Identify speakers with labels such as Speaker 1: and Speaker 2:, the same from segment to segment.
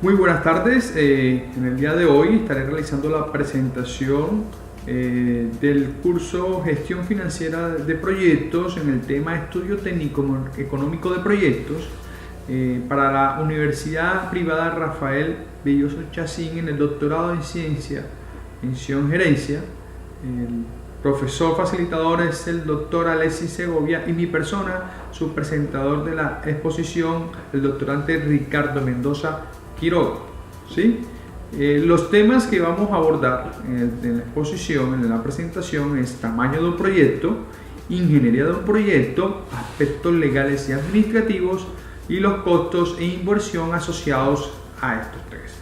Speaker 1: Muy buenas tardes. En el día de hoy estaré realizando la presentación del curso Gestión Financiera de Proyectos en el tema Estudio Técnico Económico de Proyectos para la Universidad Privada Rafael Belloso Chacín en el doctorado en Ciencia, Mención Gerencia. El profesor facilitador es el doctor Alexis Segovia y mi persona, su presentador de la exposición, el doctorante Ricardo Mendoza Quiroga. ¿Sí? Los temas que vamos a abordar en la exposición, en la presentación, es tamaño de un proyecto, ingeniería de un proyecto, aspectos legales y administrativos y los costos e inversión asociados a estos tres.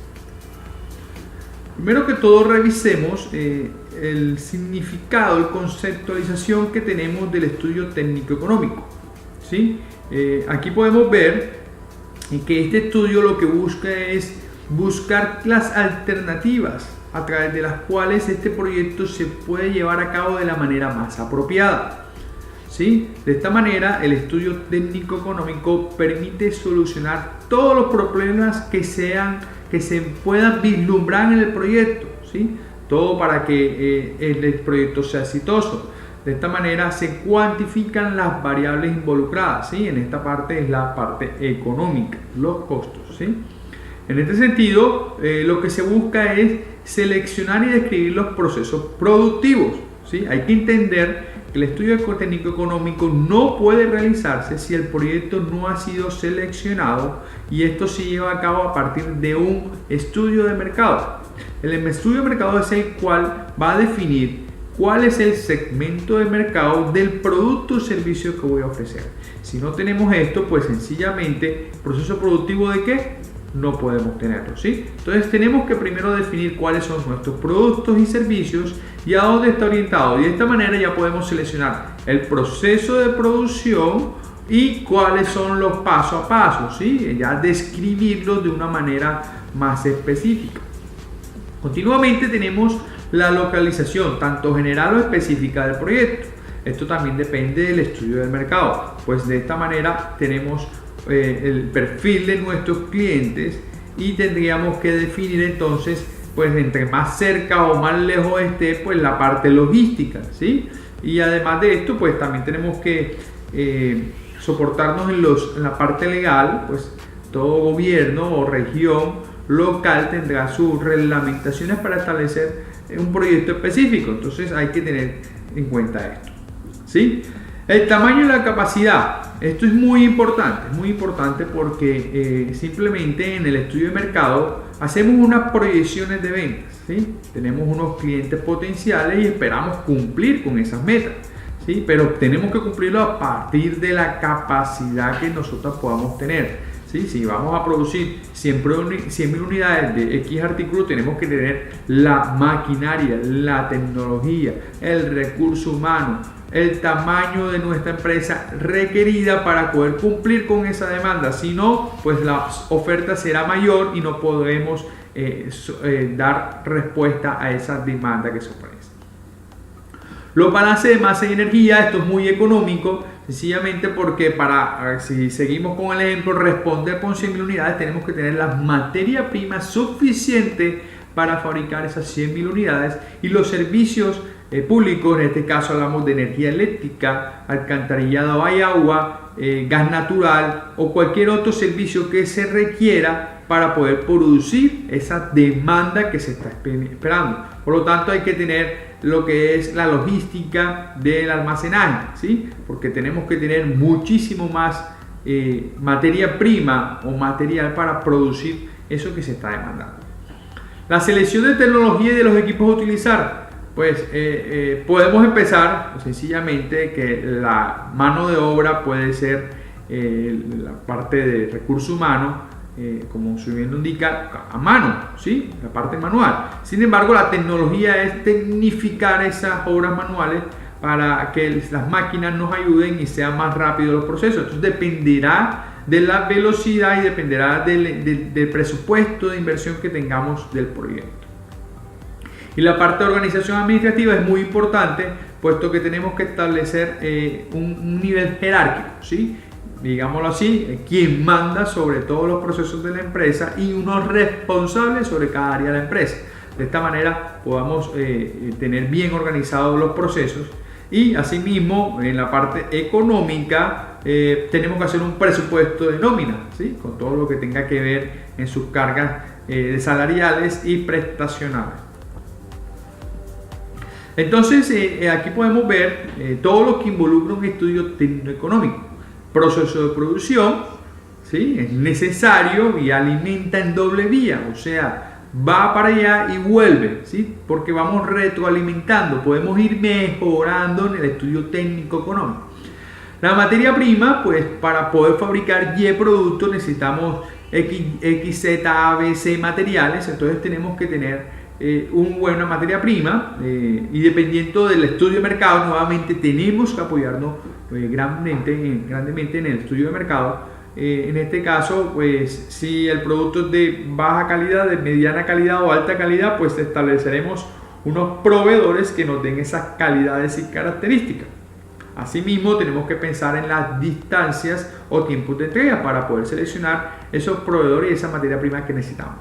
Speaker 1: Primero que todo, revisemos el significado y conceptualización que tenemos del estudio técnico económico. ¿Sí? Aquí podemos ver que este estudio lo que busca es buscar las alternativas a través de las cuales este proyecto se puede llevar a cabo de la manera más apropiada. ¿Sí? De esta manera, el estudio técnico económico permite solucionar todos los problemas que se puedan vislumbrar en el proyecto. ¿Sí? Todo para que el proyecto sea exitoso. De esta manera se cuantifican las variables involucradas, ¿sí? En esta parte es la parte económica, los costos, ¿sí? En este sentido, lo que se busca es seleccionar y describir los procesos productivos, ¿sí? Hay que entender que el estudio técnico económico no puede realizarse si el proyecto no ha sido seleccionado, y esto se lleva a cabo a partir de un estudio de mercado. El estudio de mercado es el cual va a definir cuál es el segmento de mercado del producto o servicio que voy a ofrecer. Si no tenemos esto, pues sencillamente, ¿proceso productivo de qué? No podemos tenerlo, ¿sí? Entonces tenemos que primero definir cuáles son nuestros productos y servicios y a dónde está orientado. Y de esta manera ya podemos seleccionar el proceso de producción y cuáles son los paso a paso, ¿sí? Ya describirlos de una manera más específica. Continuamente tenemos la localización, tanto general o específica del proyecto. Esto también depende del estudio del mercado, pues de esta manera tenemos el perfil de nuestros clientes y tendríamos que definir entonces, pues entre más cerca o más lejos esté, pues la parte logística, ¿sí? Y además de esto, pues también tenemos que soportarnos en la parte legal, pues todo gobierno o región local tendrá sus reglamentaciones para establecer un proyecto específico. Entonces hay que tener en cuenta esto, ¿sí? El tamaño y la capacidad. Esto es muy importante porque simplemente en el estudio de mercado hacemos unas proyecciones de ventas, ¿sí? Tenemos unos clientes potenciales y esperamos cumplir con esas metas, ¿sí? Pero tenemos que cumplirlo a partir de la capacidad que nosotros podamos tener. ¿Sí? Si vamos a producir 100.000 unidades de X artículo, tenemos que tener la maquinaria, la tecnología, el recurso humano, el tamaño de nuestra empresa requerida para poder cumplir con esa demanda. Si no, pues la oferta será mayor y no podremos dar respuesta a esa demanda que se ofrece. Los balances de masa y energía, esto es muy económico, sencillamente porque si seguimos con el ejemplo, responder con 100.000 unidades, tenemos que tener la materia prima suficiente para fabricar esas 100.000 unidades, y los servicios públicos, en este caso hablamos de energía eléctrica, alcantarillado y agua, gas natural o cualquier otro servicio que se requiera para poder producir esa demanda que se está esperando. Por lo tanto, hay que tener lo que es la logística del almacenaje, ¿sí? Porque tenemos que tener muchísimo más materia prima o material para producir eso que se está demandando. La selección de tecnología y de los equipos a utilizar. Pues podemos empezar sencillamente que la mano de obra puede ser la parte de recurso humano, como su bien lo indica, a mano, ¿sí? La parte manual. Sin embargo, la tecnología es tecnificar esas obras manuales para que las máquinas nos ayuden y sean más rápidos los procesos. Entonces dependerá de la velocidad y dependerá del presupuesto de inversión que tengamos del proyecto. Y la parte de organización administrativa es muy importante, puesto que tenemos que establecer un nivel jerárquico, ¿sí? digámoslo así, quien manda sobre todos los procesos de la empresa y unos responsables sobre cada área de la empresa. De esta manera podamos tener bien organizados los procesos y asimismo en la parte económica tenemos que hacer un presupuesto de nómina, ¿sí? Con todo lo que tenga que ver en sus cargas salariales y prestacionales. Entonces aquí podemos ver todo lo que involucra un estudio técnico-económico. Proceso de producción, ¿sí? Es necesario y alimenta en doble vía, o sea, va para allá y vuelve, ¿sí? Porque vamos retroalimentando, podemos ir mejorando en el estudio técnico-económico. La materia prima, pues para poder fabricar Y productos necesitamos X, Z, A, B, C materiales, entonces tenemos que tener una buena materia prima y dependiendo del estudio de mercado, nuevamente tenemos que apoyarnos grandemente en el estudio de mercado. En este caso, pues si el producto es de baja calidad, de mediana calidad o alta calidad, pues estableceremos unos proveedores que nos den esas calidades y características. Asimismo, tenemos que pensar en las distancias o tiempos de entrega para poder seleccionar esos proveedores y esa materia prima que necesitamos.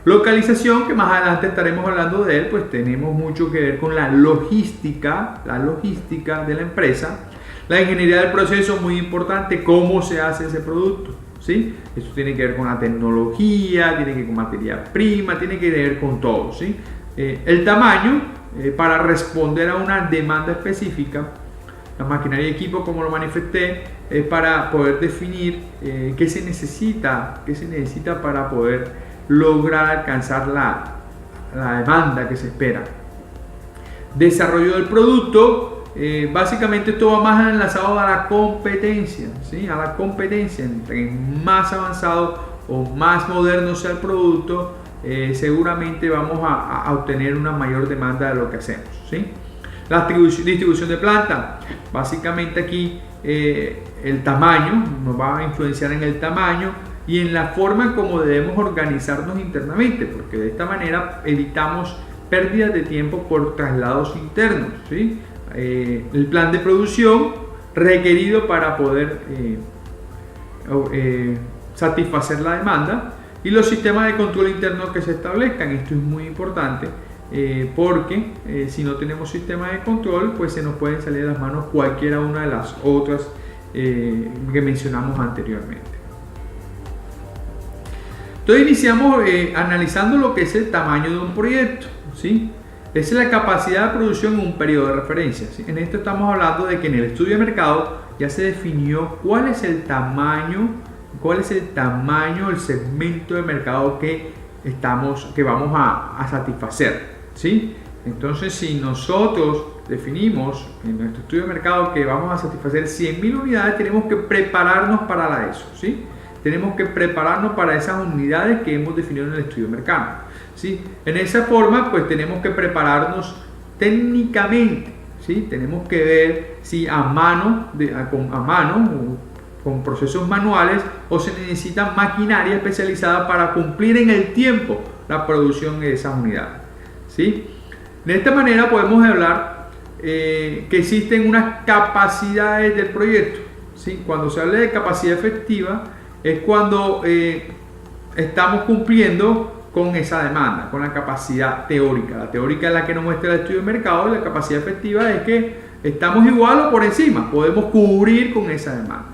Speaker 1: Localización, que más adelante estaremos hablando de él, pues tenemos mucho que ver con la logística de la empresa. La ingeniería del proceso, muy importante, cómo se hace ese producto, ¿sí? Esto tiene que ver con la tecnología, tiene que ver con materia prima, tiene que ver con todo, ¿sí? El tamaño, para responder a una demanda específica. La maquinaria y equipo, como lo manifesté, es para poder definir qué se necesita para poder lograr alcanzar la demanda que se espera. Desarrollo del producto. Básicamente esto va más enlazado a la competencia, ¿sí? A la competencia. Entre más avanzado o más moderno sea el producto, seguramente vamos a obtener una mayor demanda de lo que hacemos, ¿sí? La distribución de planta. Básicamente aquí el tamaño nos va a influenciar en el tamaño y en la forma como debemos organizarnos internamente, porque de esta manera evitamos pérdidas de tiempo por traslados internos, ¿sí? El plan de producción requerido para poder satisfacer la demanda y los sistemas de control interno que se establezcan. Esto es muy importante porque si no tenemos sistemas de control, pues se nos pueden salir de las manos cualquiera una de las otras que mencionamos anteriormente. Entonces iniciamos analizando lo que es el tamaño de un proyecto, ¿sí? Esa es la capacidad de producción en un periodo de referencia, ¿sí? En esto estamos hablando de que en el estudio de mercado ya se definió cuál es el tamaño, el segmento de mercado que vamos a satisfacer, ¿sí? Entonces, si nosotros definimos en nuestro estudio de mercado que vamos a satisfacer 100.000 unidades, tenemos que prepararnos para eso, ¿sí? Tenemos que prepararnos para esas unidades que hemos definido en el estudio de mercado, ¿sí? En esa forma, pues tenemos que prepararnos técnicamente, ¿sí? Tenemos que ver si a mano con procesos manuales o se necesita maquinaria especializada para cumplir en el tiempo la producción de esas unidades, ¿sí? De esta manera podemos hablar que existen unas capacidades del proyecto, ¿sí? Cuando se habla de capacidad efectiva es cuando estamos cumpliendo con esa demanda, con la capacidad teórica. La teórica es la que nos muestra el estudio de mercado y la capacidad efectiva es que estamos igual o por encima, podemos cubrir con esa demanda.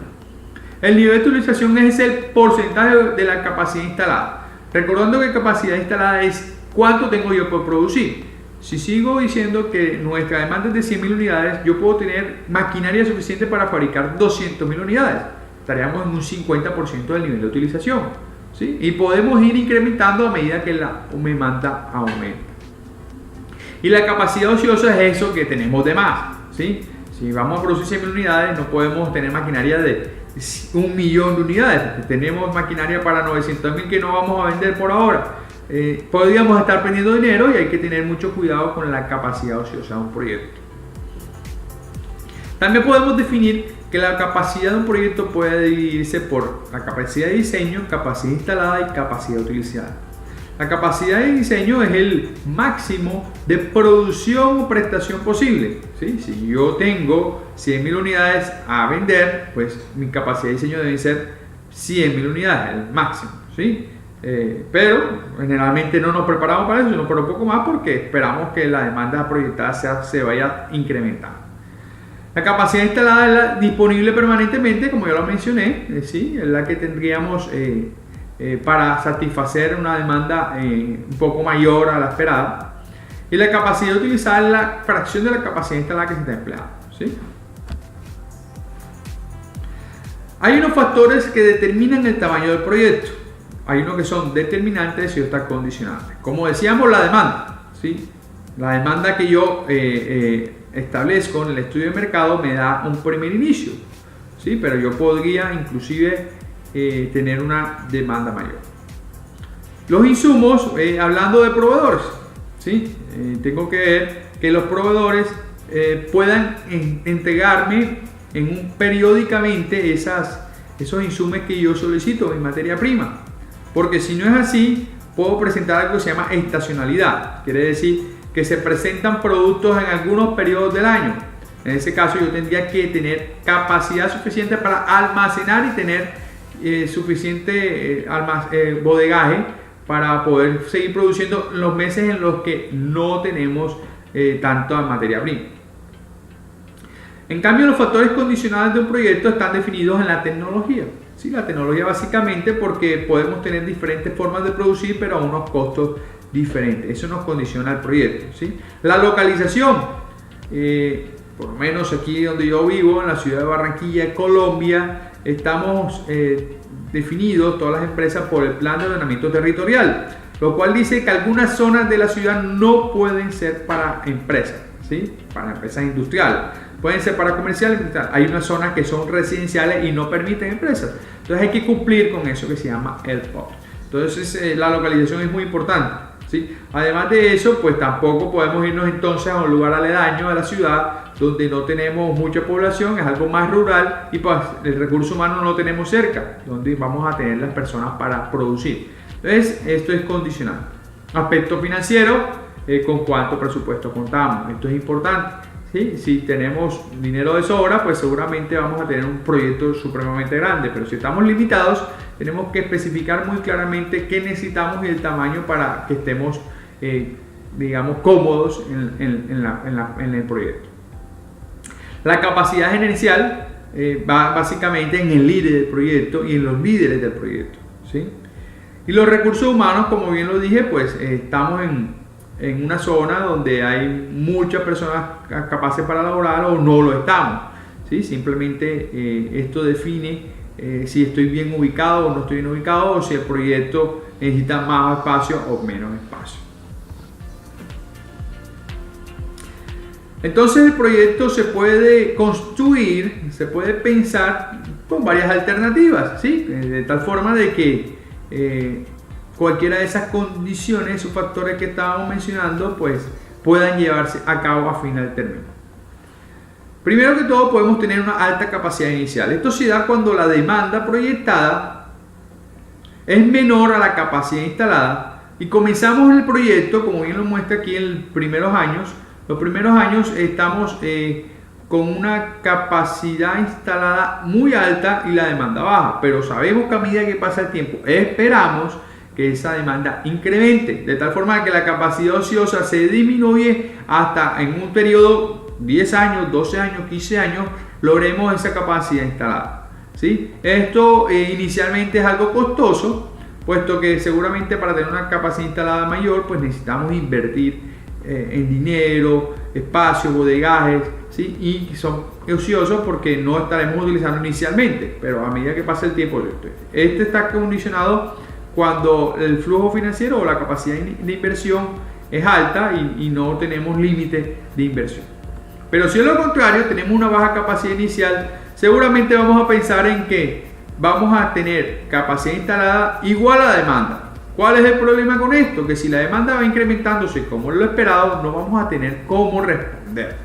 Speaker 1: El nivel de utilización es el porcentaje de la capacidad instalada. Recordando que capacidad instalada es cuánto tengo yo por producir. Si sigo diciendo que nuestra demanda es de 100.000 unidades, yo puedo tener maquinaria suficiente para fabricar 200.000 unidades. Estaríamos en un 50% del nivel de utilización, ¿sí? Y podemos ir incrementando a medida que la demanda aumenta. Y la capacidad ociosa es eso que tenemos de más, ¿sí? Si vamos a producir 100.000 unidades, no podemos tener maquinaria de 1.000.000 de unidades. Tenemos maquinaria para 900.000 que no vamos a vender por ahora. Podríamos estar perdiendo dinero y hay que tener mucho cuidado con la capacidad ociosa de un proyecto. También podemos definir que la capacidad de un proyecto puede dividirse por la capacidad de diseño, capacidad instalada y capacidad utilizada. La capacidad de diseño es el máximo de producción o prestación posible, ¿sí? Si yo tengo 100.000 unidades a vender, pues mi capacidad de diseño debe ser 100.000 unidades, el máximo, ¿sí? Pero generalmente no nos preparamos para eso, sino por un poco más porque esperamos que la demanda proyectada se vaya incrementando. La capacidad instalada es la disponible permanentemente, como ya lo mencioné, ¿sí? Es la que tendríamos para satisfacer una demanda un poco mayor a la esperada. Y la capacidad utilizada es la fracción de la capacidad instalada que se está empleando, ¿sí? Hay unos factores que determinan el tamaño del proyecto. Hay unos que son determinantes y otros condicionantes. Como decíamos, la demanda, ¿sí? La demanda que yo establezco en el estudio de mercado me da un primer inicio, ¿sí? Pero yo podría inclusive tener una demanda mayor. Los insumos, hablando de proveedores, ¿sí? Tengo que ver que los proveedores puedan entregarme periódicamente esos insumos que yo solicito en materia prima, porque si no es así puedo presentar algo que se llama estacionalidad, quiere decir que se presentan productos en algunos periodos del año. En ese caso yo tendría que tener capacidad suficiente para almacenar y tener suficiente bodegaje para poder seguir produciendo los meses en los que no tenemos tanta materia prima. En cambio, los factores condicionales de un proyecto están definidos en la tecnología. ¿Sí? La tecnología básicamente porque podemos tener diferentes formas de producir, pero a unos costos diferentes. Eso nos condiciona el proyecto, ¿sí? La localización, por lo menos aquí donde yo vivo, en la ciudad de Barranquilla, Colombia, estamos definidos todas las empresas por el plan de ordenamiento territorial, lo cual dice que algunas zonas de la ciudad no pueden ser para empresas, ¿sí? Para empresas industriales. Pueden ser para comerciales, hay unas zonas que son residenciales y no permiten empresas. Entonces hay que cumplir con eso que se llama el POT. Entonces la localización es muy importante, ¿sí? Además de eso, pues tampoco podemos irnos entonces a un lugar aledaño a la ciudad donde no tenemos mucha población, es algo más rural y pues el recurso humano no lo tenemos cerca, donde vamos a tener las personas para producir. Entonces esto es condicional. Aspecto financiero, con cuánto presupuesto contamos, esto es importante. ¿Sí? Si tenemos dinero de sobra, pues seguramente vamos a tener un proyecto supremamente grande, pero si estamos limitados, tenemos que especificar muy claramente qué necesitamos y el tamaño para que estemos, digamos, cómodos en el proyecto. La capacidad gerencial va básicamente en el líder del proyecto y en los líderes del proyecto, ¿sí? Y los recursos humanos, como bien lo dije, pues estamos en una zona donde hay muchas personas capaces para laborar o no lo estamos, ¿sí? Simplemente esto define si estoy bien ubicado o no estoy bien ubicado, o si el proyecto necesita más espacio o menos espacio. Entonces el proyecto se puede construir, se puede pensar con varias alternativas, ¿sí? De tal forma de que cualquiera de esas condiciones, esos factores que estábamos mencionando, pues puedan llevarse a cabo a final término. Primero que todo, podemos tener una alta capacidad inicial. Esto se da cuando la demanda proyectada es menor a la capacidad instalada y comenzamos el proyecto, como bien lo muestra aquí, en los primeros años. Los primeros años estamos con una capacidad instalada muy alta y la demanda baja, pero sabemos que a medida que pasa el tiempo, esperamos que esa demanda incremente, de tal forma que la capacidad ociosa se disminuye hasta en un periodo 10 años, 12 años, 15 años, logremos esa capacidad instalada, ¿sí? Esto inicialmente es algo costoso, puesto que seguramente para tener una capacidad instalada mayor, pues necesitamos invertir en dinero, espacio, bodegajes, ¿sí? Y son ociosos porque no estaremos utilizando inicialmente, pero a medida que pasa el tiempo, este está condicionado cuando el flujo financiero o la capacidad de inversión es alta y no tenemos límite de inversión. Pero si es lo contrario, tenemos una baja capacidad inicial, seguramente vamos a pensar en que vamos a tener capacidad instalada igual a la demanda. ¿Cuál es el problema con esto? Que si la demanda va incrementándose como lo esperado, no vamos a tener cómo responder.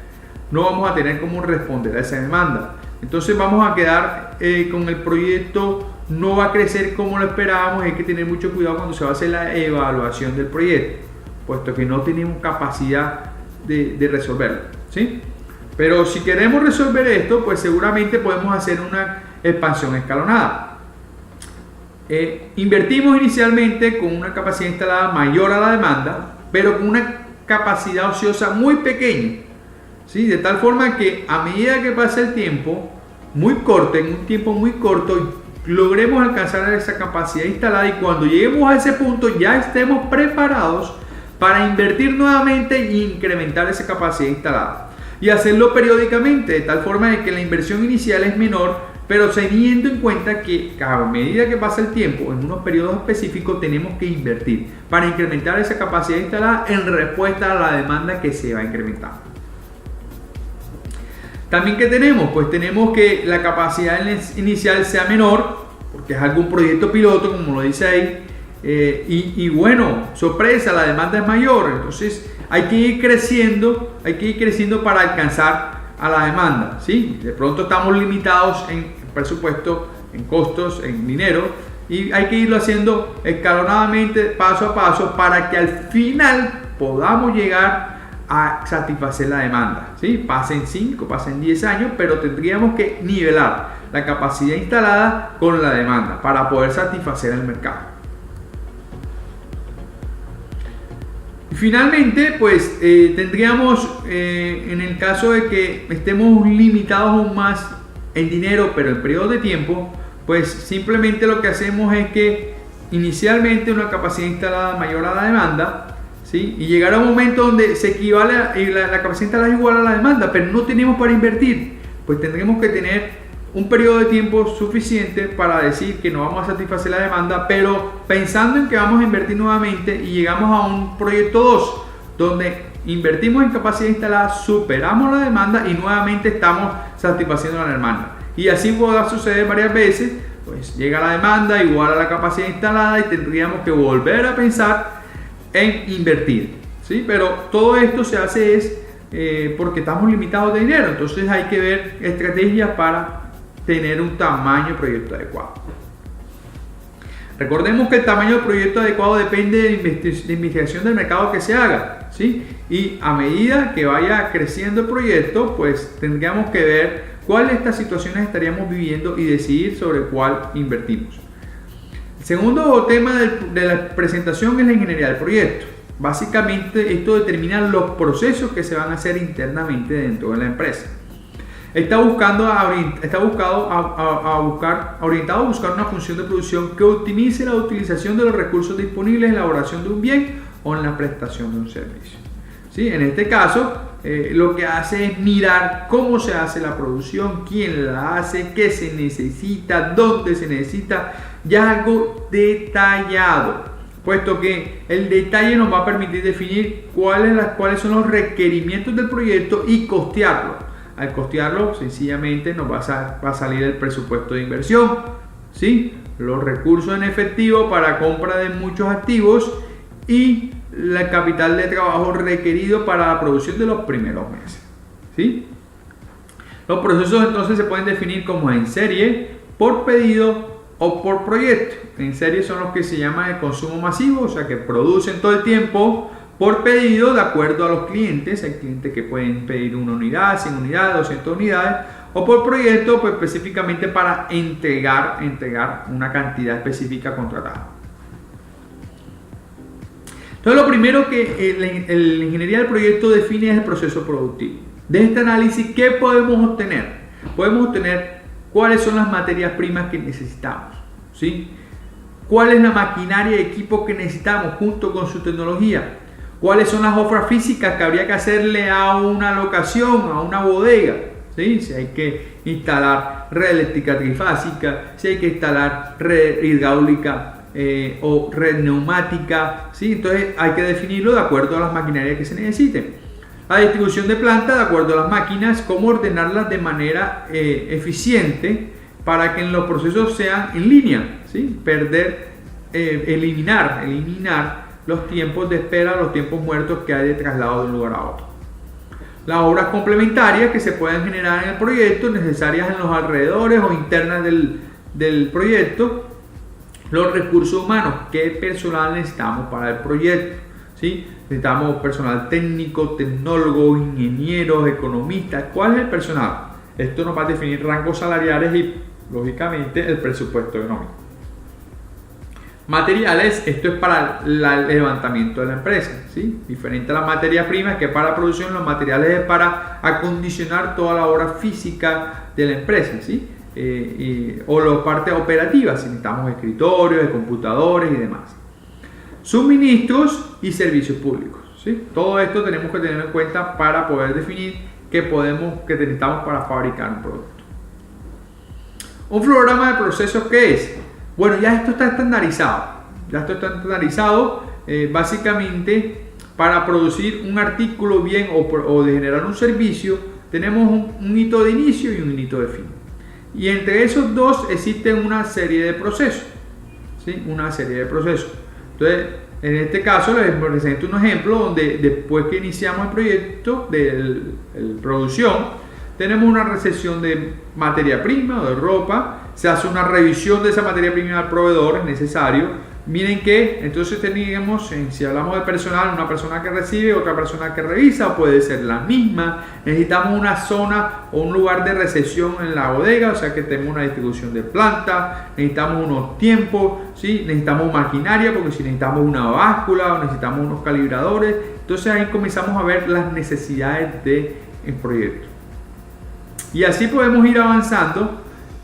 Speaker 1: No vamos a tener cómo responder a esa demanda. Entonces vamos a quedar con el proyecto no va a crecer como lo esperábamos. Hay que tener mucho cuidado cuando se va a hacer la evaluación del proyecto, puesto que no tenemos capacidad de resolverlo, ¿sí? Pero si queremos resolver esto, pues seguramente podemos hacer una expansión escalonada. Invertimos inicialmente con una capacidad instalada mayor a la demanda, pero con una capacidad ociosa muy pequeña, ¿sí? De tal forma que a medida que pasa el tiempo, muy corto, en un tiempo muy corto, logremos alcanzar esa capacidad instalada, y cuando lleguemos a ese punto ya estemos preparados para invertir nuevamente e incrementar esa capacidad instalada, y hacerlo periódicamente, de tal forma de que la inversión inicial es menor, pero teniendo en cuenta que a medida que pasa el tiempo, en unos periodos específicos tenemos que invertir para incrementar esa capacidad instalada en respuesta a la demanda que se va incrementando. También, ¿qué tenemos? Pues tenemos que la capacidad inicial sea menor, porque es algún proyecto piloto, como lo dice ahí, y bueno, sorpresa, la demanda es mayor, entonces hay que ir creciendo para alcanzar a la demanda, ¿sí? De pronto estamos limitados en presupuesto, en costos, en dinero, y hay que irlo haciendo escalonadamente, paso a paso, para que al final podamos llegar a satisfacer la demanda, ¿sí? Pasen 5, pasen 10 años, pero tendríamos que nivelar la capacidad instalada con la demanda para poder satisfacer el mercado. Finalmente, pues tendríamos, en el caso de que estemos limitados aún más en dinero, pero en periodo de tiempo, pues simplemente lo que hacemos es que inicialmente una capacidad instalada mayor a la demanda, ¿sí? Y llegará un momento donde se equivale, la capacidad instalada es igual a la demanda, pero no tenemos para invertir, pues tendremos que tener un periodo de tiempo suficiente para decir que no vamos a satisfacer la demanda, pero pensando en que vamos a invertir nuevamente, y llegamos a un proyecto 2 donde invertimos en capacidad instalada, superamos la demanda y nuevamente estamos satisfaciendo la demanda. Y así podrá suceder varias veces, pues llega la demanda igual a la capacidad instalada y tendríamos que volver a pensar en invertir, ¿sí? Pero todo esto se hace porque estamos limitados de dinero, entonces hay que ver estrategias para tener un tamaño de proyecto adecuado. Recordemos que el tamaño del proyecto adecuado depende de la investigación del mercado que se haga, ¿sí? Y a medida que vaya creciendo el proyecto, pues tendríamos que ver cuáles de estas situaciones estaríamos viviendo y decidir sobre cuál invertimos. El segundo tema de la presentación es la ingeniería del proyecto. Básicamente esto determina los procesos que se van a hacer internamente dentro de la empresa. Está orientado a buscar una función de producción que optimice la utilización de los recursos disponibles en la elaboración de un bien o en la prestación de un servicio, ¿sí? En este caso, lo que hace es mirar cómo se hace la producción, quién la hace, qué se necesita, dónde se necesita, ya algo detallado, puesto que el detalle nos va a permitir definir cuáles son los requerimientos del proyecto y costearlo. Al costearlo, sencillamente nos va a salir el presupuesto de inversión, ¿sí? Los recursos en efectivo para compra de muchos activos y el capital de trabajo requerido para la producción de los primeros meses, ¿sí? Los procesos entonces se pueden definir como en serie, por pedido o por proyecto. En serie son los que se llaman de consumo masivo, o sea que producen todo el tiempo. Por pedido, de acuerdo a los clientes, hay clientes que pueden pedir 1 unidad, 100 unidades, 200 unidades, o por proyecto, pues específicamente para entregar una cantidad específica contratada. Entonces, lo primero que la ingeniería del proyecto define es el proceso productivo. De este análisis, ¿qué podemos obtener? Podemos obtener cuáles son las materias primas que necesitamos, ¿sí? ¿Cuál es la maquinaria y equipo que necesitamos junto con su tecnología? ¿Cuáles son las obras físicas que habría que hacerle a una locación, a una bodega? ¿Sí? Si hay que instalar red eléctrica trifásica, si hay que instalar red hidráulica o red neumática, ¿sí? Entonces hay que definirlo de acuerdo a las maquinarias que se necesiten. La distribución de planta de acuerdo a las máquinas, cómo ordenarlas de manera eficiente para que los procesos sean en línea, ¿sí? Eliminar los tiempos de espera, los tiempos muertos que hay de traslado de un lugar a otro. Las obras complementarias que se pueden generar en el proyecto, necesarias en los alrededores o internas del proyecto, los recursos humanos, qué personal necesitamos para el proyecto, ¿sí? Necesitamos personal técnico, tecnólogo, ingenieros, economistas. ¿Cuál es el personal? Esto nos va a definir rangos salariales y, lógicamente, el presupuesto económico. Materiales, esto es para el levantamiento de la empresa, ¿sí? Diferente a las materias primas, que para producción, los materiales es para acondicionar toda la obra física de la empresa, ¿sí? O la parte operativa, si necesitamos escritorios, computadores y demás. Suministros y servicios públicos, ¿sí? Todo esto tenemos que tener en cuenta para poder definir qué necesitamos para fabricar un producto. Un florograma de procesos, ¿qué es? Bueno, ya esto está estandarizado. Básicamente, para producir un artículo bien o de generar un servicio, tenemos un hito de inicio y un hito de fin. Y entre esos dos existen una serie de procesos, ¿sí? Una serie de procesos. Entonces, en este caso les presento un ejemplo donde después que iniciamos el proyecto de producción, tenemos una recepción de materia prima o de ropa, se hace una revisión de esa materia prima al proveedor, es necesario. Miren que entonces teníamos, si hablamos de personal, una persona que recibe, otra persona que revisa, puede ser la misma. Necesitamos una zona o un lugar de recepción en la bodega, o sea que tenemos una distribución de planta, necesitamos unos tiempos, ¿sí? Necesitamos maquinaria, porque si necesitamos una báscula o necesitamos unos calibradores. Entonces ahí comenzamos a ver las necesidades del proyecto. Y así podemos ir avanzando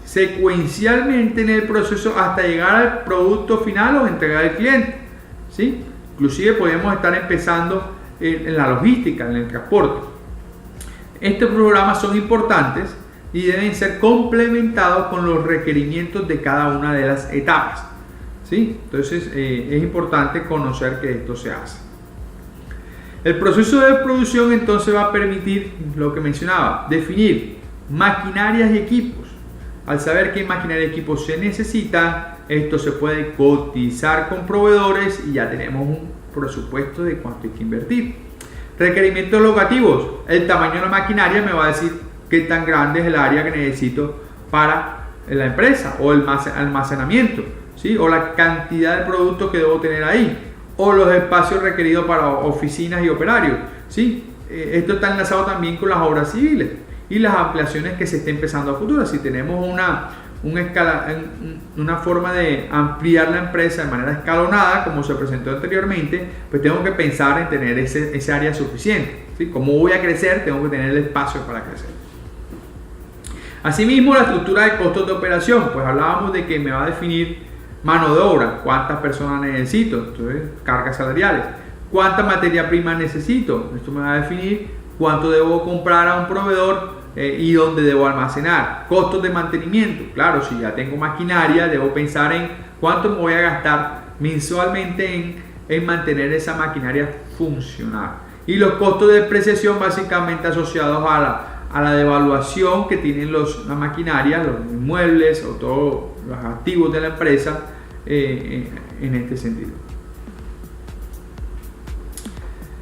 Speaker 1: secuencialmente en el proceso hasta llegar al producto final o entregar al cliente, ¿sí? Inclusive podemos estar empezando en la logística, en el transporte. Estos programas son importantes y deben ser complementados con los requerimientos de cada una de las etapas, ¿sí? Entonces es importante conocer que esto se hace. El proceso de producción entonces va a permitir lo que mencionaba, definir maquinarias y equipos. Al saber qué maquinaria y equipos se necesita, esto se puede cotizar con proveedores y ya tenemos un presupuesto de cuánto hay que invertir. Requerimientos locativos. El tamaño de la maquinaria me va a decir qué tan grande es el área que necesito para la empresa, o el almacenamiento, ¿sí? O la cantidad de productos que debo tener ahí, o los espacios requeridos para oficinas y operarios, ¿sí? Esto está enlazado también con las obras civiles y las ampliaciones que se esté empezando a futuro. Si tenemos una forma de ampliar la empresa de manera escalonada, como se presentó anteriormente, pues tengo que pensar en tener ese área suficiente, ¿sí? Como voy a crecer, tengo que tener el espacio para crecer. Asimismo, la estructura de costos de operación, pues hablábamos de que me va a definir mano de obra, cuántas personas necesito, entonces cargas salariales, cuánta materia prima necesito, esto me va a definir cuánto debo comprar a un proveedor y dónde debo almacenar. Costos de mantenimiento, claro, si ya tengo maquinaria, debo pensar en cuánto me voy a gastar mensualmente en mantener esa maquinaria funcional. Y los costos de depreciación básicamente asociados a la devaluación que tienen la maquinaria, los inmuebles o todos los activos de la empresa en este sentido.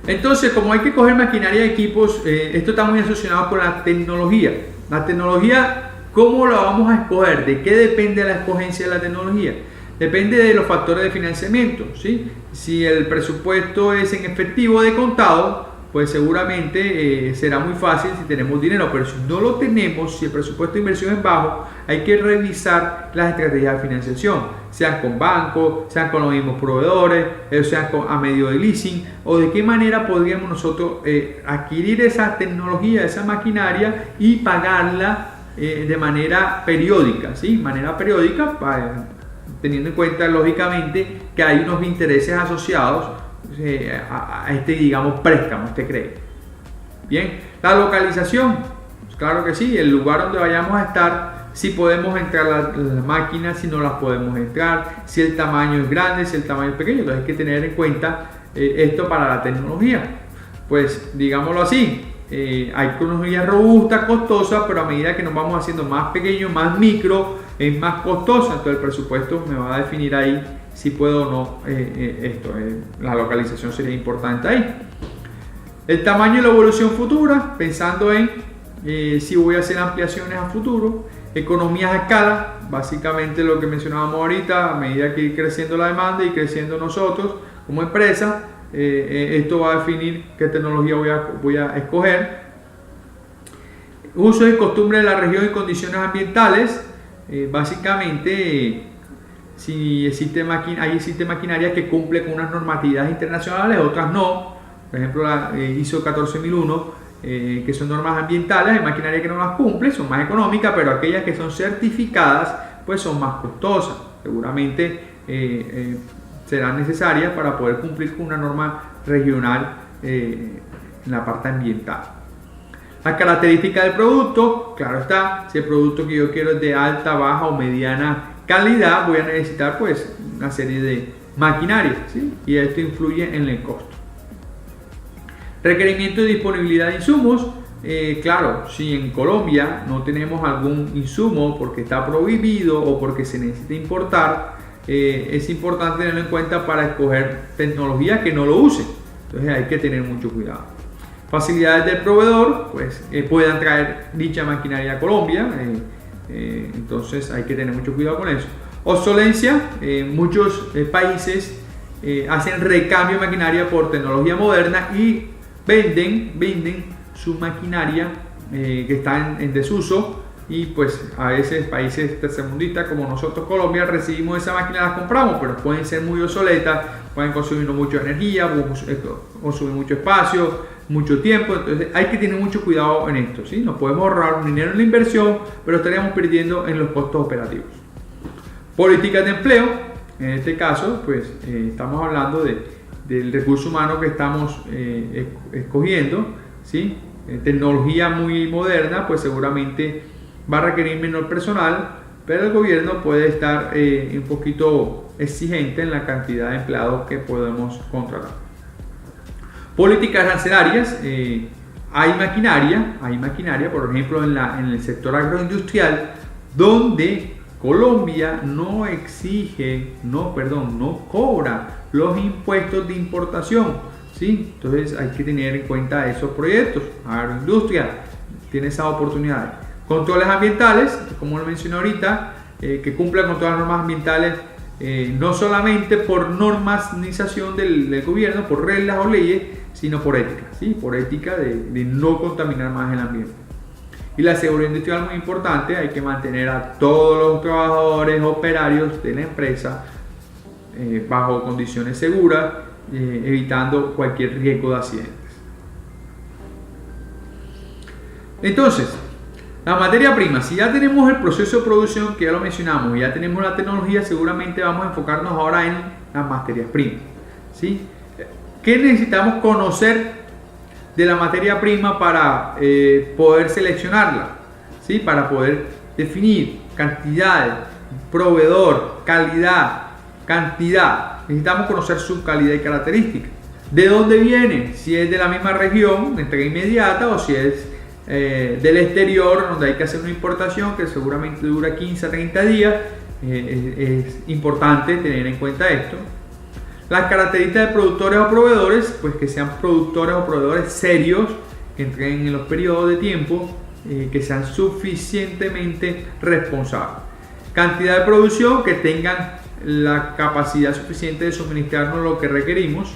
Speaker 1: Entonces, como hay que coger maquinaria y equipos, esto está muy asociado con la tecnología. La tecnología, ¿cómo la vamos a escoger? ¿De qué depende la escogencia de la tecnología? Depende de los factores de financiamiento, ¿sí? Si el presupuesto es en efectivo de contado, pues seguramente será muy fácil si tenemos dinero, pero si no lo tenemos, si el presupuesto de inversión es bajo, hay que revisar las estrategias de financiación, sean con bancos, sean con los mismos proveedores, sean a medio de leasing, o de qué manera podríamos nosotros adquirir esa tecnología, esa maquinaria y pagarla de manera periódica, ¿sí? Manera periódica, teniendo en cuenta lógicamente que hay unos intereses asociados a este, digamos, préstamo, este crédito. Bien, la localización, pues claro que sí, el lugar donde vayamos a estar, si podemos entrar las máquinas, si no las podemos entrar, si el tamaño es grande, si el tamaño es pequeño. Entonces hay que tener en cuenta esto para la tecnología. Pues digámoslo así, hay tecnologías robustas, costosas, pero a medida que nos vamos haciendo más pequeños, más micro, es más costosa. Entonces el presupuesto me va a definir ahí si puedo o no esto. La localización sería importante ahí. El tamaño y la evolución futura, pensando en si voy a hacer ampliaciones a futuro. economías a escala, básicamente lo que mencionábamos ahorita, a medida que ir creciendo la demanda y creciendo nosotros como empresa, esto va a definir qué tecnología voy a escoger. Uso y costumbre de la región y condiciones ambientales, básicamente si existe maquinaria que cumple con unas normatividades internacionales, otras no. Por ejemplo, la ISO 14001, que son normas ambientales, hay maquinaria que no las cumple, son más económicas, pero aquellas que son certificadas pues son más costosas, seguramente serán necesarias para poder cumplir con una norma regional en la parte ambiental. Las características del producto, claro está, si el producto que yo quiero es de alta, baja o mediana calidad, voy a necesitar pues una serie de maquinaria, ¿sí? Y esto influye en el costo. Requerimiento y disponibilidad de insumos. Claro, si en Colombia no tenemos algún insumo porque está prohibido o porque se necesita importar, es importante tenerlo en cuenta para escoger tecnología que no lo use. Entonces hay que tener mucho cuidado. Facilidades del proveedor, pues puedan traer dicha maquinaria a Colombia, entonces hay que tener mucho cuidado con eso. Obsolencia, muchos países hacen recambio de maquinaria por tecnología moderna y venden su maquinaria que está en desuso, y pues a veces países tercermundistas como nosotros, Colombia, recibimos esa máquina, las compramos, pero pueden ser muy obsoletas, pueden consumir mucha energía, consumir mucho espacio, mucho tiempo. Entonces hay que tener mucho cuidado en esto, ¿sí? Nos podemos ahorrar un dinero en la inversión, pero estaríamos perdiendo en los costos operativos. Políticas de empleo, en este caso pues estamos hablando del recurso humano que estamos escogiendo, ¿sí? Tecnología muy moderna, pues seguramente va a requerir menor personal, pero el gobierno puede estar un poquito exigente en la cantidad de empleados que podemos contratar. Políticas arancelarias, hay maquinaria, por ejemplo en el sector agroindustrial, donde Colombia no cobra los impuestos de importación, ¿sí? Entonces hay que tener en cuenta esos proyectos. Agroindustria tiene esas oportunidades. Controles ambientales, como lo mencioné ahorita, que cumplan con todas las normas ambientales, no solamente por normalización del gobierno, por reglas o leyes, sino por ética, ¿sí? Por ética de no contaminar más el ambiente. Y la seguridad industrial, muy importante, hay que mantener a todos los trabajadores, operarios de la empresa bajo condiciones seguras, evitando cualquier riesgo de accidentes. Entonces, la materia prima, si ya tenemos el proceso de producción, que ya lo mencionamos, y ya tenemos la tecnología, seguramente vamos a enfocarnos ahora en las materias primas, ¿sí? ¿Qué necesitamos conocer de la materia prima para poder seleccionarla? ¿Sí? Para poder definir cantidades, proveedor, calidad, cantidad. Necesitamos conocer su calidad y características. ¿De dónde viene? Si es de la misma región, de entrega inmediata, o si es del exterior, donde hay que hacer una importación que seguramente dura 15 a 30 días. Es importante tener en cuenta esto. Las características de productores o proveedores, pues que sean productores o proveedores serios, que entreguen en los periodos de tiempo, que sean suficientemente responsables. Cantidad de producción, que tengan la capacidad suficiente de suministrarnos lo que requerimos.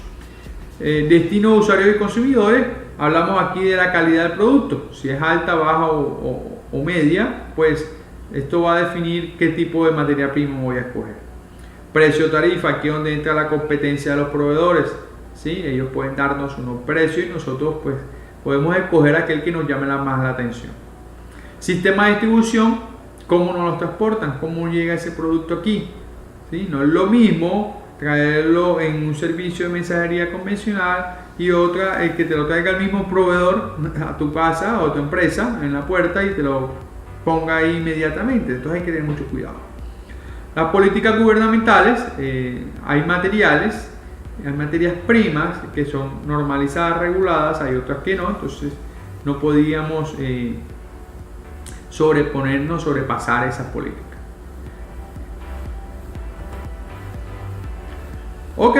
Speaker 1: Destino de usuarios y consumidores, hablamos aquí de la calidad del producto, si es alta, baja o media, pues esto va a definir qué tipo de materia prima voy a escoger. Precio tarifa, aquí es donde entra la competencia de los proveedores, ¿sí? Ellos pueden darnos unos precios y nosotros pues podemos escoger aquel que nos llame más la atención. Sistema de distribución, cómo nos lo transportan, cómo llega ese producto aquí, ¿sí? No es lo mismo traerlo en un servicio de mensajería convencional y otra, el que te lo traiga el mismo proveedor a tu casa o a tu empresa en la puerta y te lo ponga ahí inmediatamente. Entonces hay que tener mucho cuidado. Las políticas gubernamentales, hay materias primas que son normalizadas, reguladas, hay otras que no, entonces no podíamos sobrepasar esas políticas. Ok,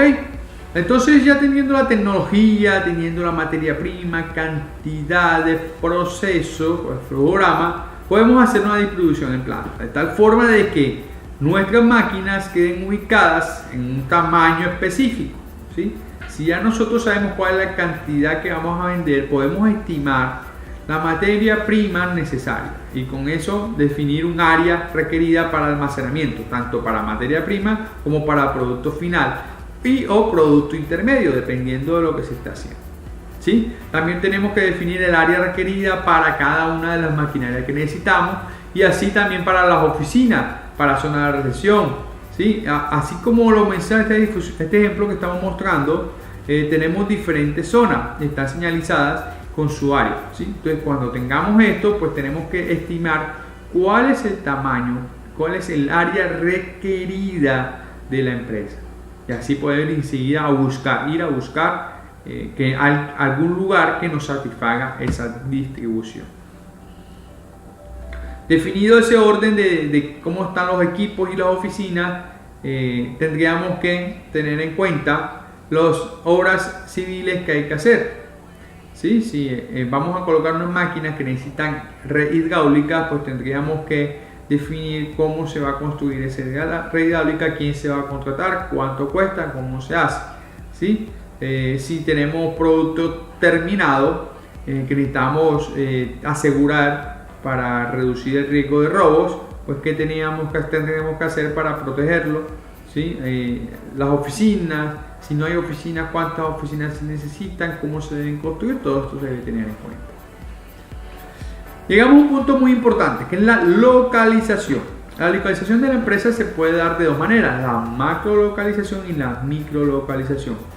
Speaker 1: entonces ya teniendo la tecnología, teniendo la materia prima, cantidad de procesos, el flujograma, podemos hacer una distribución en planta, de tal forma de que nuestras máquinas queden ubicadas en un tamaño específico, ¿sí? Si ya nosotros sabemos cuál es la cantidad que vamos a vender, podemos estimar la materia prima necesaria y con eso definir un área requerida para almacenamiento, tanto para materia prima como para producto final y o producto intermedio, dependiendo de lo que se está haciendo, ¿sí? También tenemos que definir el área requerida para cada una de las maquinarias que necesitamos y así también para las oficinas, para zona de recepción, ¿sí? Así como lo menciona este ejemplo que estamos mostrando, tenemos diferentes zonas, están señalizadas con su área, ¿sí? Entonces cuando tengamos esto, pues tenemos que estimar cuál es el tamaño, cuál es el área requerida de la empresa y así poder enseguida ir a buscar que hay algún lugar que nos satisfaga esa distribución. Definido ese orden de cómo están los equipos y las oficinas, tendríamos que tener en cuenta las obras civiles que hay que hacer. ¿Sí? Si vamos a colocar unas máquinas que necesitan red hidráulica, pues tendríamos que definir cómo se va a construir esa red hidráulica, quién se va a contratar, cuánto cuesta, cómo se hace, ¿sí? Si tenemos producto terminado que necesitamos asegurar para reducir el riesgo de robos, pues qué tendríamos que hacer para protegerlo, ¿sí? Las oficinas, si no hay oficinas, cuántas oficinas se necesitan, cómo se deben construir, todo esto se debe tener en cuenta. Llegamos a un punto muy importante, que es la localización. La localización de la empresa se puede dar de dos maneras, la macrolocalización y la microlocalización.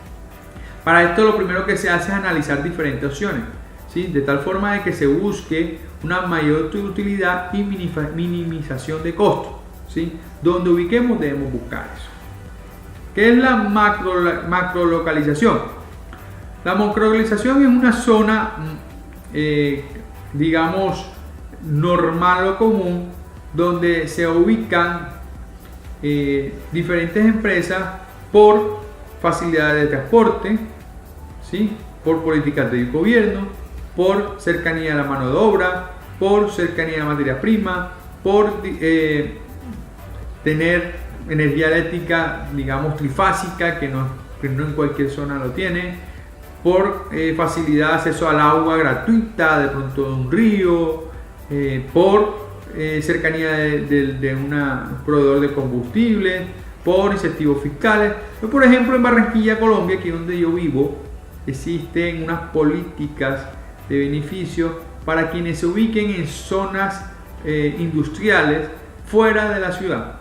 Speaker 1: Para esto lo primero que se hace es analizar diferentes opciones, ¿sí? De tal forma de que se busque una mayor utilidad y minimización de costos, ¿sí? Donde ubiquemos debemos buscar eso. ¿Qué es la macrolocalización? La macrolocalización es una zona, digamos, normal o común, donde se ubican diferentes empresas por facilidades de transporte, ¿sí? Por políticas del gobierno, por cercanía a la mano de obra, por cercanía a la materia prima, por tener energía eléctrica, digamos, trifásica, que no en cualquier zona lo tiene, por facilidad de acceso al agua gratuita, de pronto de un río, por cercanía de un proveedor de combustible, por incentivos fiscales. Yo, por ejemplo, en Barranquilla, Colombia, aquí donde yo vivo, existen unas políticas de beneficio para quienes se ubiquen en zonas industriales fuera de la ciudad.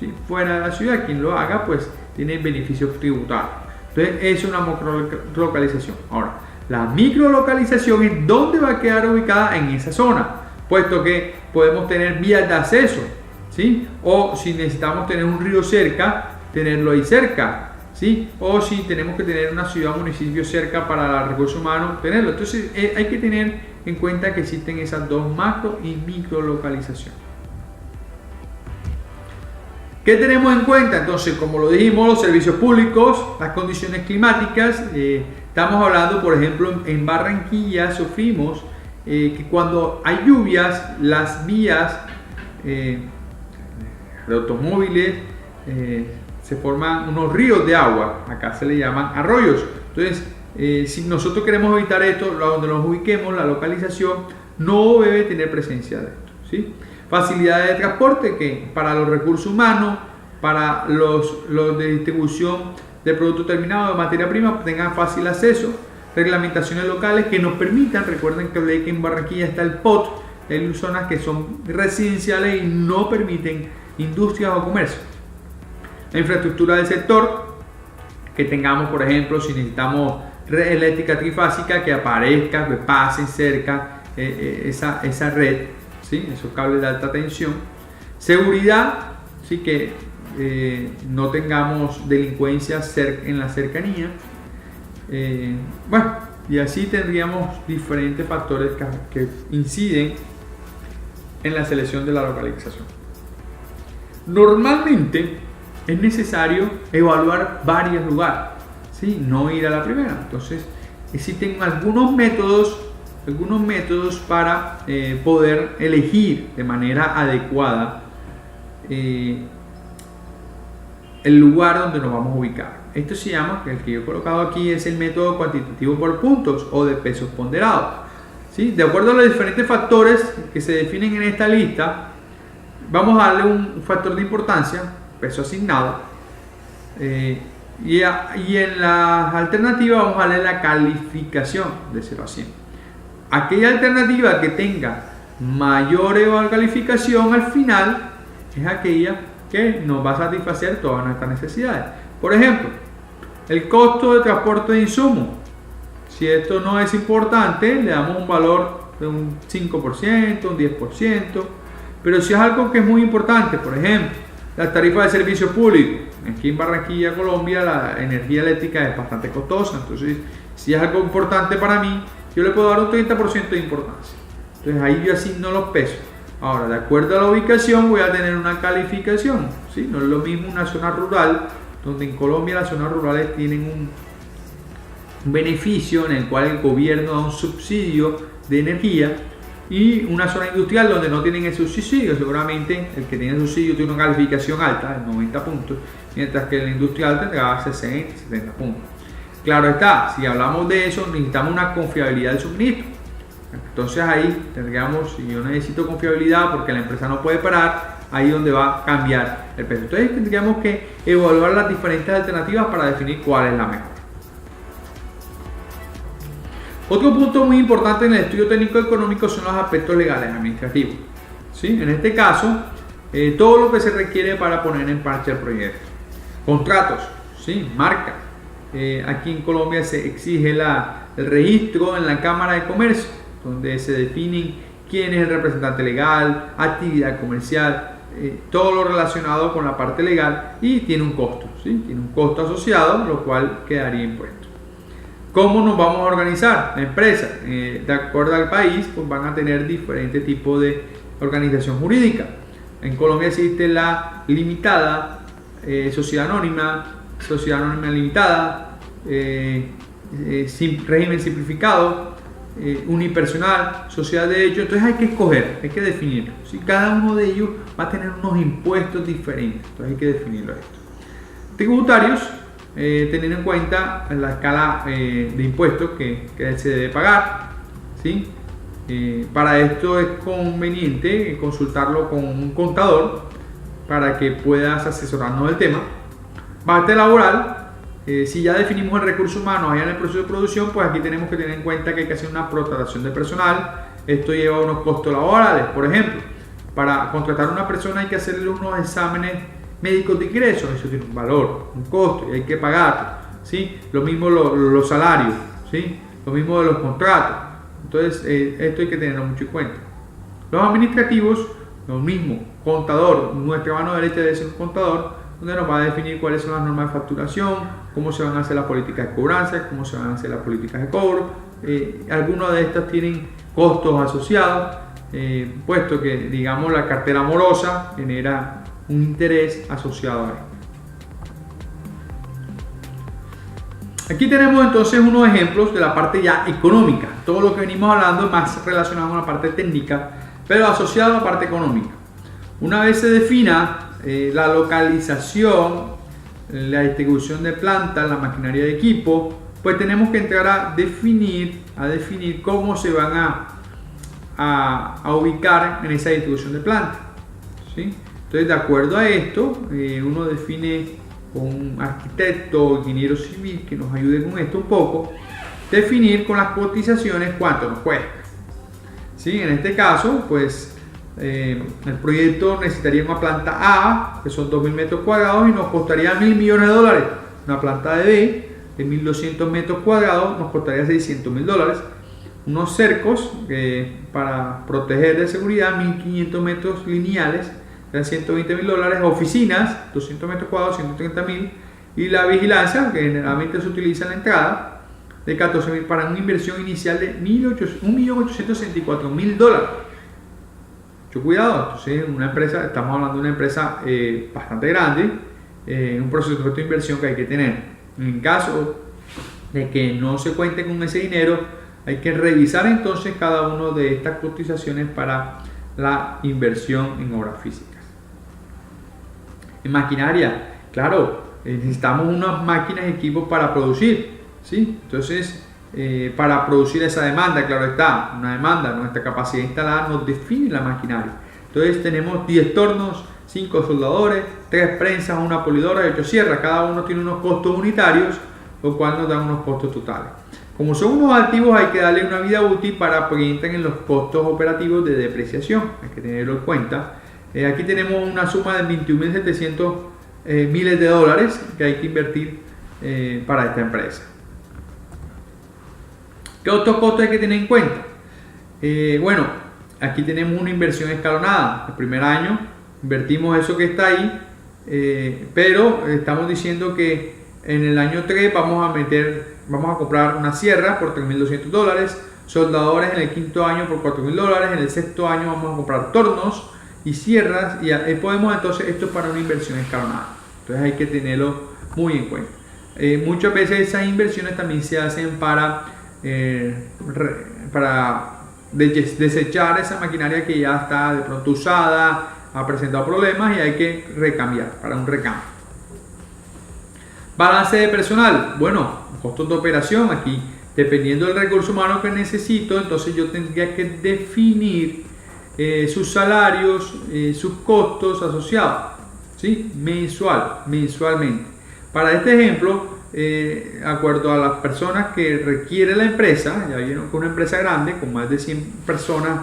Speaker 1: ¿Sí? Fuera de la ciudad, quien lo haga pues tiene beneficios tributarios. Entonces es una macrolocalización. Ahora, la microlocalización es dónde va a quedar ubicada en esa zona, puesto que podemos tener vías de acceso, ¿sí? O si necesitamos tener un río cerca, tenerlo ahí cerca, ¿sí? O si tenemos que tener una ciudad o municipio cerca para el recurso humano, tenerlo. Entonces hay que tener en cuenta que existen esas dos macro y microlocalizaciones. ¿Qué tenemos en cuenta? Entonces, como lo dijimos, los servicios públicos, las condiciones climáticas. Estamos hablando, por ejemplo, en Barranquilla sufrimos que cuando hay lluvias, las vías de automóviles se forman unos ríos de agua, acá se le llaman arroyos. Entonces, si nosotros queremos evitar esto, donde nos ubiquemos, la localización no debe tener presencia de esto, ¿sí? Facilidades de transporte que para los recursos humanos, para los de distribución de productos terminados de materia prima tengan fácil acceso, reglamentaciones locales que nos permitan, recuerden que en Barranquilla está el POT, hay zonas que son residenciales y no permiten industrias o comercio. La infraestructura del sector, que tengamos, por ejemplo, si necesitamos red eléctrica trifásica, que aparezca, que pasen cerca esa red, ¿sí? Esos cables de alta tensión. Seguridad, ¿sí? Que no tengamos delincuencia en la cercanía. Bueno, y así tendríamos diferentes factores que inciden en la selección de la localización. Normalmente es necesario evaluar varios lugares, ¿sí? No ir a la primera. Entonces existen algunos métodos algunos métodos para poder elegir de manera adecuada el lugar donde nos vamos a ubicar. Esto se llama, el que yo he colocado aquí, es el método cuantitativo por puntos o de pesos ponderados. ¿Sí? De acuerdo a los diferentes factores que se definen en esta lista, vamos a darle un factor de importancia, peso asignado, y en las alternativas vamos a darle la calificación de 0 a 100. Aquella alternativa que tenga mayor calificación al final es aquella que nos va a satisfacer todas nuestras necesidades. Por ejemplo, el costo de transporte de insumos. Si esto no es importante, le damos un valor de un 5%, un 10%. Pero si es algo que es muy importante, por ejemplo, la tarifa de servicio público. Aquí en Barranquilla, Colombia, la energía eléctrica es bastante costosa. Entonces, si es algo importante para mí, yo le puedo dar un 30% de importancia. Entonces, ahí yo asigno los pesos. Ahora, de acuerdo a la ubicación, voy a tener una calificación. ¿Sí? No es lo mismo una zona rural, donde en Colombia las zonas rurales tienen un beneficio en el cual el gobierno da un subsidio de energía, y una zona industrial donde no tienen el subsidio. Seguramente el que tiene el subsidio tiene una calificación alta, de 90 puntos, mientras que el industrial tendrá 60, 70 puntos. Claro está, si hablamos de eso, necesitamos una confiabilidad del suministro. Entonces ahí tendríamos, si yo necesito confiabilidad porque la empresa no puede parar, ahí donde va a cambiar el precio. Entonces tendríamos que evaluar las diferentes alternativas para definir cuál es la mejor. Otro punto muy importante en el estudio técnico económico son los aspectos legales administrativos. ¿Sí? En este caso, todo lo que se requiere para poner en marcha el proyecto. Contratos, ¿sí? Marca. Aquí en Colombia se exige el registro en la Cámara de Comercio, donde se definen quién es el representante legal, actividad comercial, todo lo relacionado con la parte legal, y tiene un costo, ¿sí? Tiene un costo asociado, lo cual quedaría impuesto. ¿Cómo nos vamos a organizar? La empresa, de acuerdo al país, pues van a tener diferentes tipos de organización jurídica. En Colombia existe la limitada, sociedad anónima limitada, régimen simplificado, unipersonal, sociedad de hecho. Entonces hay que escoger, hay que definirlo. ¿Sí? Cada uno de ellos va a tener unos impuestos diferentes, entonces hay que definirlo esto. Tributarios, teniendo en cuenta la escala de impuestos que se debe pagar. ¿Sí? Para esto es conveniente consultarlo con un contador para que puedas asesorarnos del tema. Parte laboral, si ya definimos el recurso humano allá en el proceso de producción, pues aquí tenemos que tener en cuenta que hay que hacer una contratación de personal. Esto lleva unos costos laborales. Por ejemplo, para contratar a una persona hay que hacerle unos exámenes médicos de ingresos, eso tiene un valor, un costo, y hay que pagarlo. ¿Sí? Lo mismo los salarios, ¿sí? Lo mismo de los contratos. Entonces, esto hay que tenerlo mucho en cuenta. Los administrativos, lo mismo, contador, nuestra mano derecha debe ser un contador, donde nos va a definir cuáles son las normas de facturación, cómo se van a hacer las políticas de cobranza, cómo se van a hacer las políticas de cobro. Algunos de estos tienen costos asociados, puesto que, digamos, la cartera morosa genera un interés asociado a esto. Aquí tenemos entonces unos ejemplos de la parte ya económica. Todo lo que venimos hablando es más relacionado con la parte técnica, pero asociado a la parte económica. Una vez se defina la localización, la distribución de plantas, la maquinaria de equipo, pues tenemos que entrar a definir cómo se van a ubicar en esa distribución de plantas. ¿Sí? Entonces, de acuerdo a esto, uno define con un arquitecto o ingeniero civil que nos ayude con esto un poco, definir con las cotizaciones cuánto nos cuesta. ¿Sí? En este caso, pues el proyecto necesitaría una planta A, que son 2.000 metros cuadrados, y nos costaría $1.000 millones. Una planta de B, de 1.200 metros cuadrados, nos costaría $600.000. Unos cercos para proteger de seguridad, 1.500 metros lineales, $120.000, oficinas, 200 metros cuadrados, 130.000, y la vigilancia, que generalmente se utiliza en la entrada, de 14.000, para una inversión inicial de $1.864.000. Mucho cuidado. Entonces, una empresa, estamos hablando de una empresa bastante grande, un proceso de inversión que hay que tener. En caso de que no se cuente con ese dinero, Hay que revisar entonces cada una de estas cotizaciones para la inversión en obras físicas. En maquinaria, claro, necesitamos unas máquinas y equipos para producir, ¿sí? Entonces, para producir esa demanda, claro está, una demanda, nuestra capacidad instalada nos define la maquinaria. Entonces tenemos 10 tornos, 5 soldadores, 3 prensas, una polidora y 8 sierras. Cada uno tiene unos costos unitarios, lo cual nos da unos costos totales. Como son unos activos, hay que darle una vida útil para que entren en los costos operativos de depreciación. Hay que tenerlo en cuenta. Aquí tenemos una suma de 21.700 miles de dólares que hay que invertir para esta empresa. ¿Qué otros costos hay que tener en cuenta? Bueno, aquí tenemos una inversión escalonada. El primer año invertimos eso que está ahí, pero estamos diciendo que en el año 3 vamos a comprar una sierra por $3.200, soldadores en el quinto año por $4.000, en el sexto año vamos a comprar tornos y sierras, y podemos entonces, esto es para una inversión escalonada, entonces hay que tenerlo muy en cuenta. Muchas veces esas inversiones también se hacen para desechar esa maquinaria que ya está de pronto usada, ha presentado problemas y hay que recambiar, para un recambio. Balance de personal, bueno, costos de operación. Aquí, dependiendo del recurso humano que necesito, entonces yo tendría que definir sus salarios, sus costos asociados, ¿sí? Mensualmente. Para este ejemplo, acuerdo a las personas que requiere la empresa, ya vieron que una empresa grande con más de 100 personas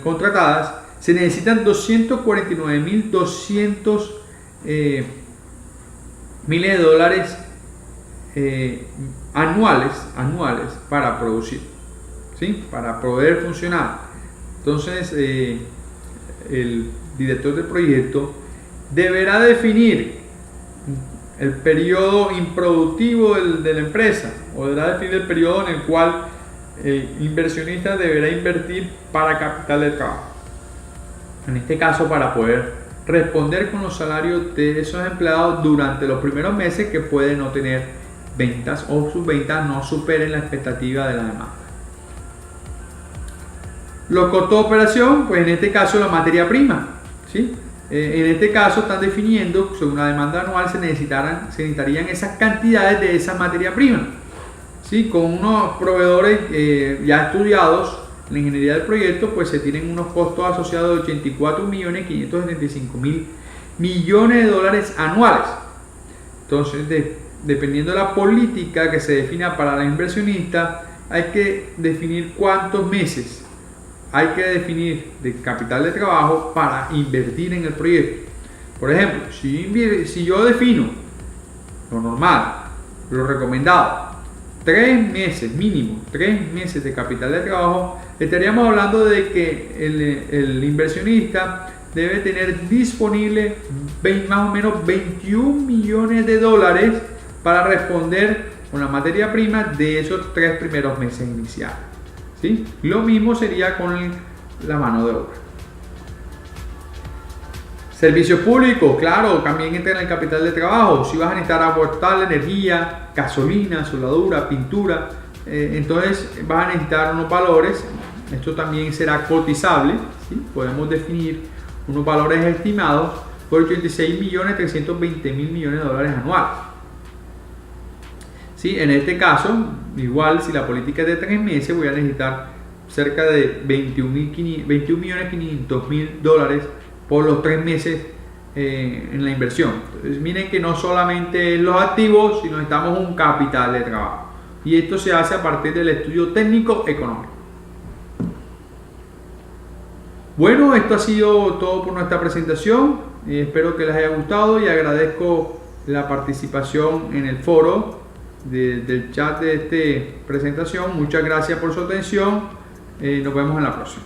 Speaker 1: contratadas, se necesitan 249.200 miles de dólares anuales para producir, ¿sí? Para poder funcionar. Entonces el director del proyecto deberá definir el periodo improductivo de la empresa, o deberá definir el periodo en el cual el inversionista deberá invertir para capital de trabajo. En este caso, para poder responder con los salarios de esos empleados durante los primeros meses que pueden no tener ventas o sus ventas no superen la expectativa de la demanda. Los costos de operación, pues en este caso la materia prima, ¿sí? En este caso están definiendo, según la demanda anual, se necesitarían esas cantidades de esa materia prima, ¿sí? Con unos proveedores ya estudiados en la ingeniería del proyecto, pues se tienen unos costos asociados de 84.575.000 millones de dólares anuales. Entonces, dependiendo de la política que se defina para la inversionista, hay que definir cuántos meses hay que definir de capital de trabajo para invertir en el proyecto. Por ejemplo, si yo defino lo normal, lo recomendado, 3 meses mínimo, 3 meses de capital de trabajo, estaríamos hablando de que el inversionista debe tener disponible más o menos 21 millones de dólares para responder con la materia prima de esos 3 primeros meses iniciales, ¿sí? Lo mismo sería con la mano de obra. Servicios públicos, claro, también entra en el capital de trabajo. Si vas a necesitar aportar energía, gasolina, soldadura, pintura, entonces vas a necesitar unos valores. Esto también será cotizable, ¿sí? Podemos definir unos valores estimados por 86.320.000 millones de dólares anuales. ¿Sí? En este caso, igual si la política es de 3 meses, voy a necesitar cerca de 21.500.000 dólares por los 3 meses en la inversión. Entonces, miren que no solamente en los activos, sino necesitamos un capital de trabajo. Y esto se hace a partir del estudio técnico económico. Bueno, esto ha sido todo por nuestra presentación. Espero que les haya gustado y agradezco la participación en el foro del chat de esta presentación. Muchas gracias por su atención. Nos vemos en la próxima.